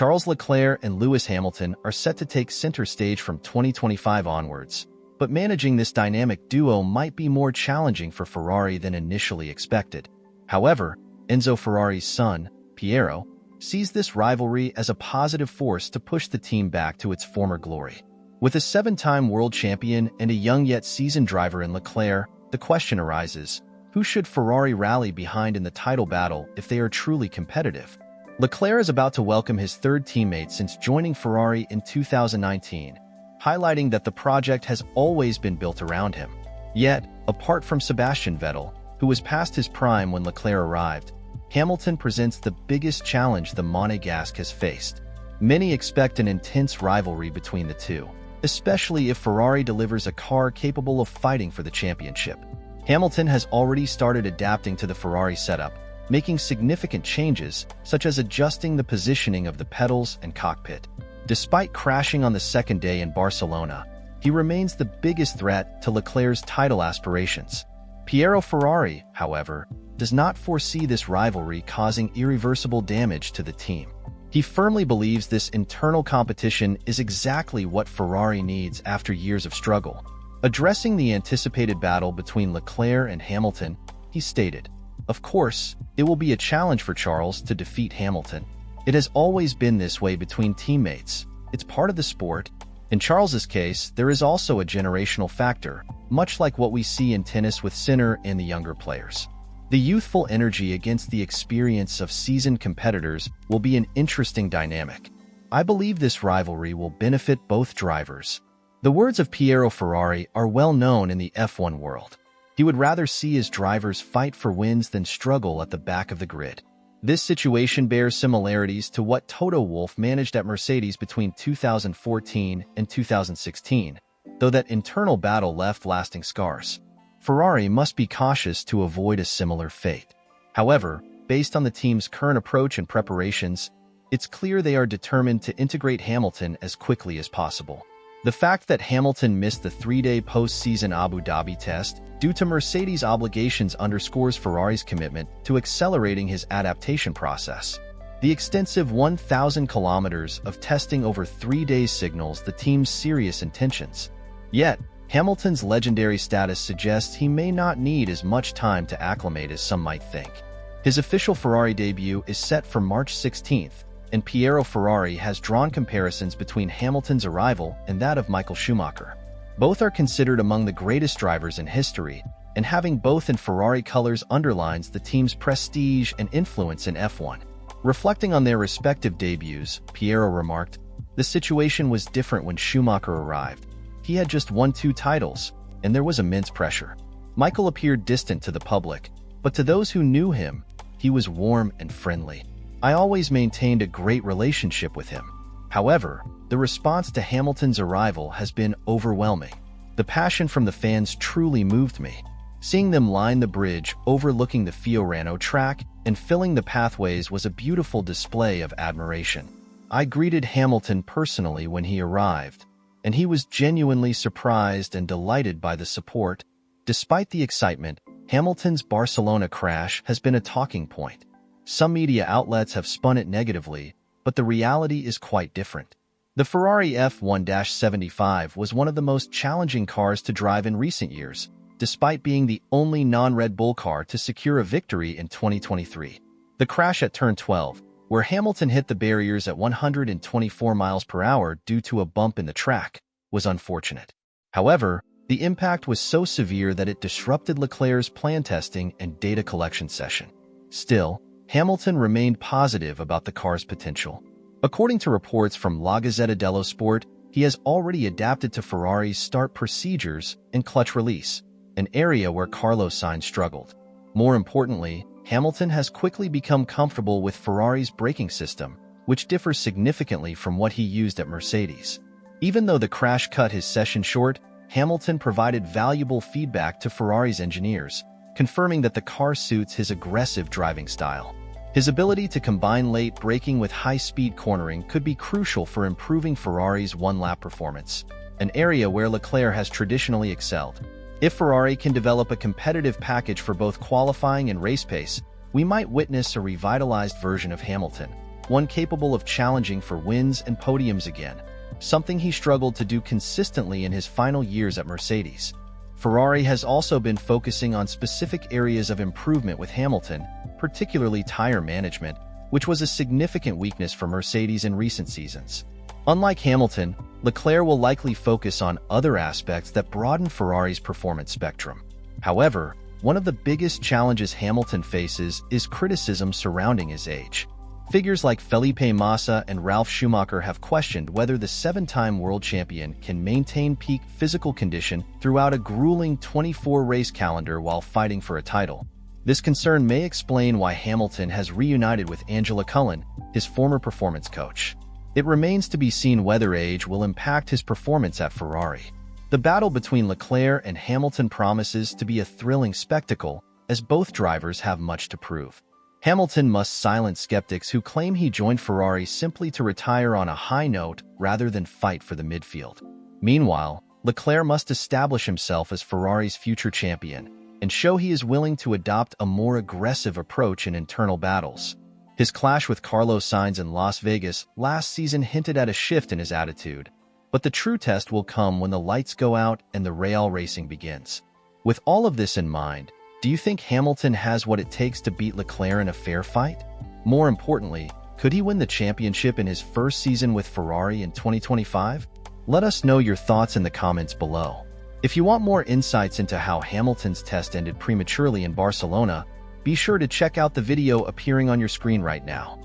Charles Leclerc and Lewis Hamilton are set to take center stage from 2025 onwards, but managing this dynamic duo might be more challenging for Ferrari than initially expected. However, Enzo Ferrari's son, Pierro, sees this rivalry as a positive force to push the team back to its former glory. With a 7-time world champion and a young yet seasoned driver in Leclerc, the question arises, who should Ferrari rally behind in the title battle if they are truly competitive? Leclerc is about to welcome his third teammate since joining Ferrari in 2019, highlighting that the project has always been built around him. Yet, apart from Sebastian Vettel, who was past his prime when Leclerc arrived, Hamilton presents the biggest challenge the Monegasque has faced. Many expect an intense rivalry between the two, especially if Ferrari delivers a car capable of fighting for the championship. Hamilton has already started adapting to the Ferrari setup, making significant changes, such as adjusting the positioning of the pedals and cockpit. Despite crashing on the second day in Barcelona, he remains the biggest threat to Leclerc's title aspirations. Pierro Ferrari, however, does not foresee this rivalry causing irreversible damage to the team. He firmly believes this internal competition is exactly what Ferrari needs after years of struggle. Addressing the anticipated battle between Leclerc and Hamilton, he stated, "Of course, it will be a challenge for Charles to defeat Hamilton. It has always been this way between teammates. It's part of the sport. In Charles's case, there is also a generational factor, much like what we see in tennis with Sinner and the younger players. The youthful energy against the experience of seasoned competitors will be an interesting dynamic. I believe this rivalry will benefit both drivers." The words of Pierro Ferrari are well known in the F1 world. He would rather see his drivers fight for wins than struggle at the back of the grid. This situation bears similarities to what Toto Wolff managed at Mercedes between 2014 and 2016, though that internal battle left lasting scars. Ferrari must be cautious to avoid a similar fate. However, based on the team's current approach and preparations, it's clear they are determined to integrate Hamilton as quickly as possible. The fact that Hamilton missed the 3-day post-season Abu Dhabi test due to Mercedes' obligations underscores Ferrari's commitment to accelerating his adaptation process. The extensive 1,000 kilometers of testing over 3 days signals the team's serious intentions. Yet, Hamilton's legendary status suggests he may not need as much time to acclimate as some might think. His official Ferrari debut is set for March 16th, and Pierro Ferrari has drawn comparisons between Hamilton's arrival and that of Michael Schumacher. Both are considered among the greatest drivers in history, and having both in Ferrari colors underlines the team's prestige and influence in F1. Reflecting on their respective debuts, Pierro remarked, "The situation was different when Schumacher arrived. He had just won 2 titles, and there was immense pressure. Michael appeared distant to the public, but to those who knew him, he was warm and friendly. I always maintained a great relationship with him. However, the response to Hamilton's arrival has been overwhelming. The passion from the fans truly moved me. Seeing them line the bridge overlooking the Fiorano track and filling the pathways was a beautiful display of admiration. I greeted Hamilton personally when he arrived, and he was genuinely surprised and delighted by the support. Despite the excitement, Hamilton's Barcelona crash has been a talking point. Some media outlets have spun it negatively, but the reality is quite different. The Ferrari F1-75 was one of the most challenging cars to drive in recent years, despite being the only non-Red Bull car to secure a victory in 2023. The crash at turn 12, where Hamilton hit the barriers at 124 miles per hour due to a bump in the track, was unfortunate. However, the impact was so severe that it disrupted Leclerc's plan testing and data collection session. Still, Hamilton remained positive about the car's potential. According to reports from La Gazzetta dello Sport, he has already adapted to Ferrari's start procedures and clutch release, an area where Carlos Sainz struggled. More importantly, Hamilton has quickly become comfortable with Ferrari's braking system, which differs significantly from what he used at Mercedes. Even though the crash cut his session short, Hamilton provided valuable feedback to Ferrari's engineers, confirming that the car suits his aggressive driving style. His ability to combine late braking with high-speed cornering could be crucial for improving Ferrari's one-lap performance, an area where Leclerc has traditionally excelled. If Ferrari can develop a competitive package for both qualifying and race pace, we might witness a revitalized version of Hamilton, one capable of challenging for wins and podiums again, something he struggled to do consistently in his final years at Mercedes. Ferrari has also been focusing on specific areas of improvement with Hamilton, particularly tire management, which was a significant weakness for Mercedes in recent seasons. Unlike Hamilton, Leclerc will likely focus on other aspects that broaden Ferrari's performance spectrum. However, one of the biggest challenges Hamilton faces is criticism surrounding his age. Figures like Felipe Massa and Ralf Schumacher have questioned whether the seven-time world champion can maintain peak physical condition throughout a grueling 24-race calendar while fighting for a title. This concern may explain why Hamilton has reunited with Angela Cullen, his former performance coach. It remains to be seen whether age will impact his performance at Ferrari. The battle between Leclerc and Hamilton promises to be a thrilling spectacle, as both drivers have much to prove. Hamilton must silence skeptics who claim he joined Ferrari simply to retire on a high note rather than fight for the midfield. Meanwhile, Leclerc must establish himself as Ferrari's future champion and show he is willing to adopt a more aggressive approach in internal battles. His clash with Carlos Sainz in Las Vegas last season hinted at a shift in his attitude, but the true test will come when the lights go out and the real racing begins. With all of this in mind, do you think Hamilton has what it takes to beat Leclerc in a fair fight? More importantly, could he win the championship in his first season with Ferrari in 2025? Let us know your thoughts in the comments below. If you want more insights into how Hamilton's test ended prematurely in Barcelona, be sure to check out the video appearing on your screen right now.